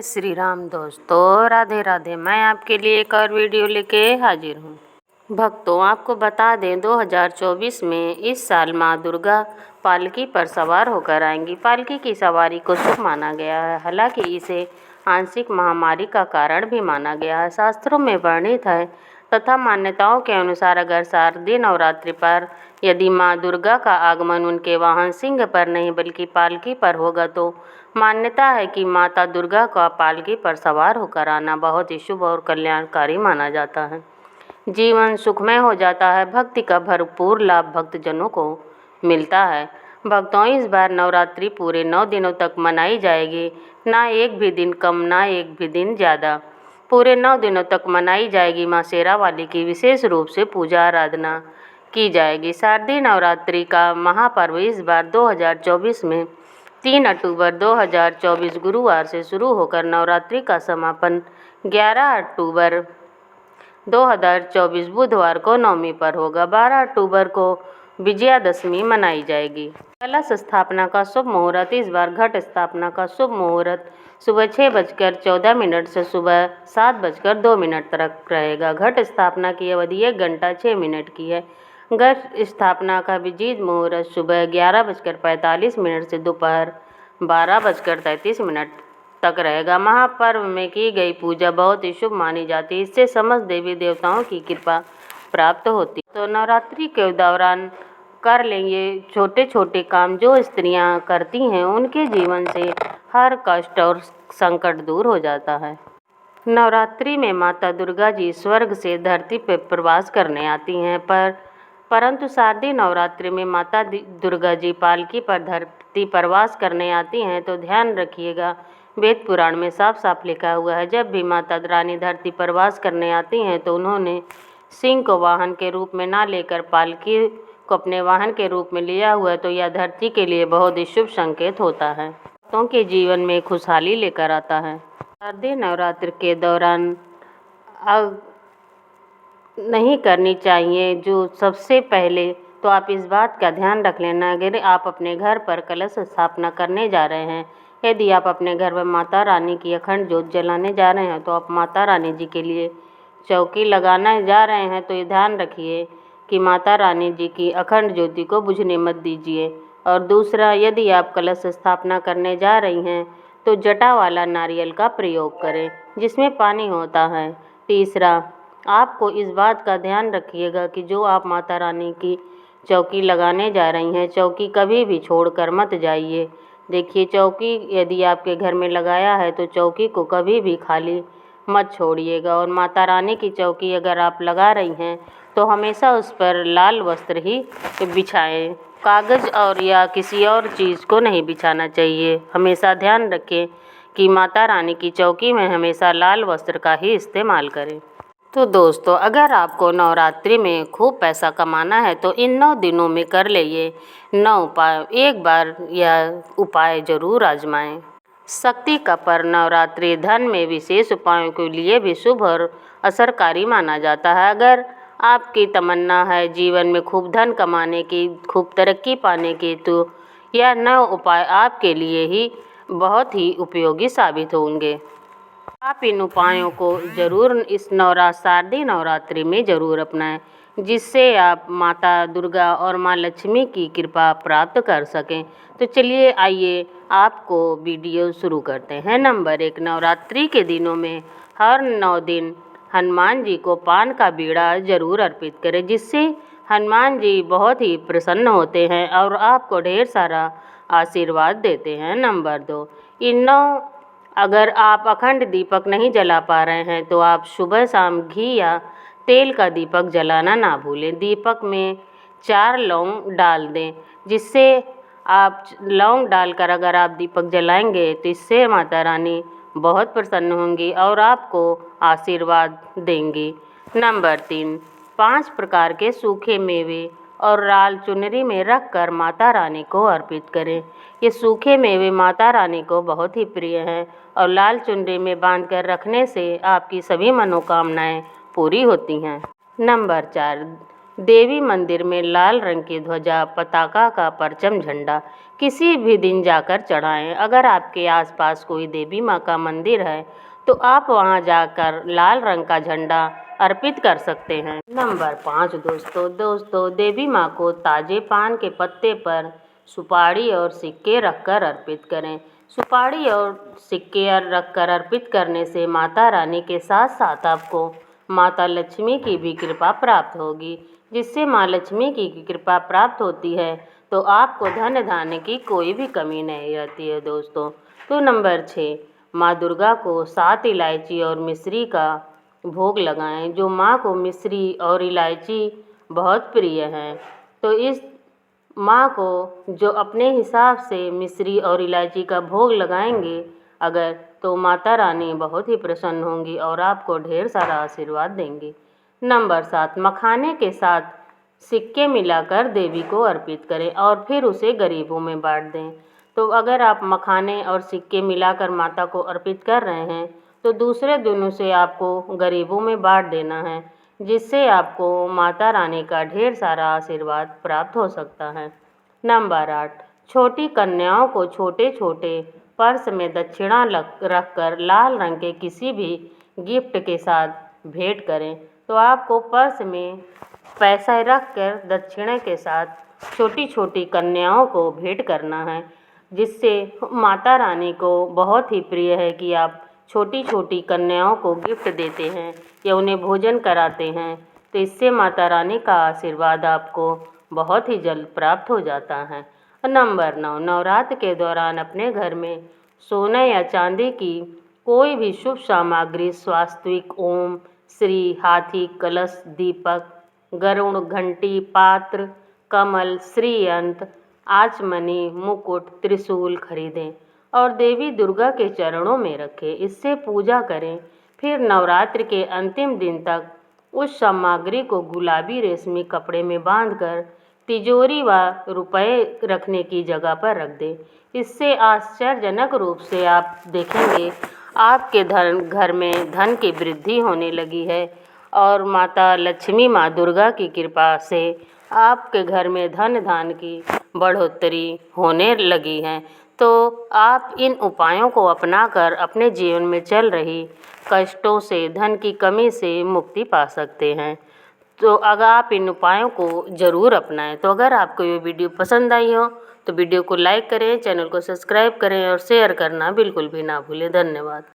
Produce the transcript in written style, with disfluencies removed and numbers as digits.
जय श्री राम दोस्तों, राधे राधे। मैं आपके लिए एक और वीडियो लेके हाजिर हूँ। भक्तों, आपको बता दें 2024 में इस साल माँ दुर्गा पालकी पर सवार होकर आएंगी। पालकी की सवारी को शुभ माना गया है, हालांकि इसे आंशिक महामारी का कारण भी माना गया है। शास्त्रों में वर्णित है तथा मान्यताओं के अनुसार अगर शारदीय नवरात्रि पर यदि माँ दुर्गा का आगमन उनके वाहन सिंह पर नहीं बल्कि पालकी पर होगा तो मान्यता है कि माता दुर्गा का पालकी पर सवार होकर आना बहुत ही शुभ और कल्याणकारी माना जाता है। जीवन सुखमय हो जाता है। भक्ति का भरपूर लाभ भक्तजनों को मिलता है। भक्तों, इस बार नवरात्रि पूरे 9 दिनों तक मनाई जाएगी, ना एक भी दिन कम ना एक भी दिन ज़्यादा। पूरे 9 दिनों तक मनाई जाएगी। माँ शेरावाली की विशेष रूप से पूजा आराधना की जाएगी। शारदीय नवरात्रि का महापर्व इस बार 2024 में 3 अक्टूबर 2024 गुरुवार से शुरू होकर नवरात्रि का समापन 11 अक्टूबर 2024 बुधवार को नवमी पर होगा। 12 अक्टूबर को विजयादशमी मनाई जाएगी। कलश स्थापना का शुभ मुहूर्त इस बार घट स्थापना का शुभ मुहूर्त सुबह 6:14 से सुबह 7:02 तक रहेगा। घट स्थापना की अवधि 1 घंटा 6 मिनट की है। घट स्थापना का विजित मुहूर्त सुबह 11:45 से दोपहर 12:33 तक रहेगा। महापर्व में की गई पूजा बहुत ही शुभ मानी जाती है। इससे समस्त देवी देवताओं की कृपा प्राप्त होती है। तो नवरात्रि के दौरान कर लेंगे छोटे छोटे काम जो स्त्रियां करती हैं, उनके जीवन से हर कष्ट और संकट दूर हो जाता है। नवरात्रि में माता दुर्गा जी स्वर्ग से धरती पर प्रवास करने आती हैं, परंतु शारदीय नवरात्रि में माता दुर्गा जी पालकी पर धरती प्रवास करने आती हैं। तो ध्यान रखिएगा, वेद पुराण में साफ साफ लिखा हुआ है, जब भी माता रानी धरती पर वास करने आती हैं तो उन्होंने सिंह को वाहन के रूप में ना लेकर पालकी को अपने वाहन के रूप में लिया हुआ है, तो यह धरती के लिए बहुत ही शुभ संकेत होता है, भक्तों के जीवन में खुशहाली लेकर आता है। शारदीय नवरात्र के दौरान नहीं करनी चाहिए जो सबसे पहले तो आप इस बात का ध्यान रख लेना, अगर आप अपने घर पर कलश स्थापना करने जा रहे हैं, यदि आप अपने घर में माता रानी की अखंड ज्योत जलाने जा रहे हैं, तो आप माता रानी जी के लिए चौकी लगाने जा रहे हैं, तो ये ध्यान रखिए कि माता रानी जी की अखंड ज्योति को बुझने मत दीजिए। और दूसरा, यदि आप कलश स्थापना करने जा रही हैं तो जटा वाला नारियल का प्रयोग करें जिसमें पानी होता है। तीसरा, आपको इस बात का ध्यान रखिएगा कि जो आप माता रानी की चौकी लगाने जा रही हैं, चौकी कभी भी छोड़कर मत जाइए। देखिए, चौकी यदि आपके घर में लगाया है तो चौकी को कभी भी खाली मत छोड़िएगा। और माता रानी की चौकी अगर आप लगा रही हैं तो हमेशा उस पर लाल वस्त्र ही बिछाएं, कागज़ और या किसी और चीज़ को नहीं बिछाना चाहिए। हमेशा ध्यान रखें कि माता रानी की चौकी में हमेशा लाल वस्त्र का ही इस्तेमाल करें। तो दोस्तों, अगर आपको नवरात्रि में खूब पैसा कमाना है तो इन 9 दिनों में कर लिए 9 उपाय, एक बार यह उपाय जरूर आजमाएं। शक्ति का पर्व नवरात्रि धन में विशेष उपायों के लिए भी शुभ और असरकारी माना जाता है। अगर आपकी तमन्ना है जीवन में खूब धन कमाने की, खूब तरक्की पाने की, तो यह 9 उपाय आपके लिए ही बहुत ही उपयोगी साबित होंगे। आप इन उपायों को ज़रूर इस शारदीय नवरात्रि में ज़रूर अपनाएं, जिससे आप माता दुर्गा और माँ लक्ष्मी की कृपा प्राप्त कर सकें। तो चलिए आइए आपको वीडियो शुरू करते हैं। नंबर 1, नवरात्रि के दिनों में हर 9 दिन हनुमान जी को पान का बीड़ा ज़रूर अर्पित करें, जिससे हनुमान जी बहुत ही प्रसन्न होते हैं और आपको ढेर सारा आशीर्वाद देते हैं। नंबर 2, अगर आप अखंड दीपक नहीं जला पा रहे हैं तो आप सुबह शाम घी या तेल का दीपक जलाना ना भूलें। दीपक में 4 लौंग डाल दें, जिससे आप लौंग डालकर अगर आप दीपक जलाएंगे तो इससे माता रानी बहुत प्रसन्न होंगी और आपको आशीर्वाद देंगी। नंबर 3, 5 प्रकार के सूखे मेवे और लाल चुनरी में रखकर माता रानी को अर्पित करें। ये सूखे मेवे माता रानी को बहुत ही प्रिय हैं और लाल चुनरी में बांधकर रखने से आपकी सभी मनोकामनाएं पूरी होती हैं। नंबर 4, देवी मंदिर में लाल रंग की ध्वजा, पताका का परचम झंडा किसी भी दिन जाकर चढ़ाएं। अगर आपके आसपास कोई देवी माँ का मंदिर है तो आप वहां जाकर लाल रंग का झंडा अर्पित कर सकते हैं। नंबर 5 दोस्तों देवी माँ को ताजे पान के पत्ते पर सुपारी और सिक्के रखकर अर्पित करें। सुपारी और सिक्के रखकर अर्पित करने से माता रानी के साथ साथ आपको माता लक्ष्मी की भी कृपा प्राप्त होगी। जिससे माँ लक्ष्मी की कृपा प्राप्त होती है तो आपको धन धान्य की कोई भी कमी नहीं रहती है दोस्तों। तो नंबर 6, माँ दुर्गा को 7 इलायची और मिश्री का भोग लगाएं। जो माँ को मिश्री और इलायची बहुत प्रिय हैं, तो इस माँ को जो अपने हिसाब से मिश्री और इलायची का भोग लगाएंगे अगर, तो माता रानी बहुत ही प्रसन्न होंगी और आपको ढेर सारा आशीर्वाद देंगी। नंबर 7, मखाने के साथ सिक्के मिलाकर देवी को अर्पित करें और फिर उसे गरीबों में बांट दें। तो अगर आप मखाने और सिक्के मिलाकर माता को अर्पित कर रहे हैं तो दूसरे दिनों से आपको गरीबों में बांट देना है, जिससे आपको माता रानी का ढेर सारा आशीर्वाद प्राप्त हो सकता है। नंबर 8, छोटी कन्याओं को छोटे छोटे पर्स में दक्षिणा रखकर लाल रंग के किसी भी गिफ्ट के साथ भेंट करें। तो आपको पर्स में पैसा रखकर दक्षिणा के साथ छोटी छोटी कन्याओं को भेंट करना है, जिससे माता रानी को बहुत ही प्रिय है कि आप छोटी छोटी कन्याओं को गिफ्ट देते हैं या उन्हें भोजन कराते हैं। तो इससे माता रानी का आशीर्वाद आपको बहुत ही जल्द प्राप्त हो जाता है। नंबर 9, नवरात्र के दौरान अपने घर में सोने या चांदी की कोई भी शुभ सामग्री स्वास्तिक, ओम, श्री, हाथी, कलश, दीपक, गरुड़, घंटी, पात्र, कमल, श्रीयंत्र, आचमनी, मुकुट, त्रिशूल खरीदें और देवी दुर्गा के चरणों में रखें। इससे पूजा करें। फिर नवरात्र के अंतिम दिन तक उस सामग्री को गुलाबी रेशमी कपड़े में बांधकर तिजोरी व रुपए रखने की जगह पर रख दें। इससे आश्चर्यजनक रूप से आप देखेंगे आपके घर में धन की वृद्धि होने लगी है और माता लक्ष्मी, माँ दुर्गा की कृपा से आपके घर में धन धान्य की बढ़ोतरी होने लगी है। तो आप इन उपायों को अपनाकर अपने जीवन में चल रही कष्टों से, धन की कमी से मुक्ति पा सकते हैं। तो अगर आप इन उपायों को ज़रूर अपनाएं। तो अगर आपको ये वीडियो पसंद आई हो तो वीडियो को लाइक करें, चैनल को सब्सक्राइब करें और शेयर करना बिल्कुल भी ना भूलें। धन्यवाद।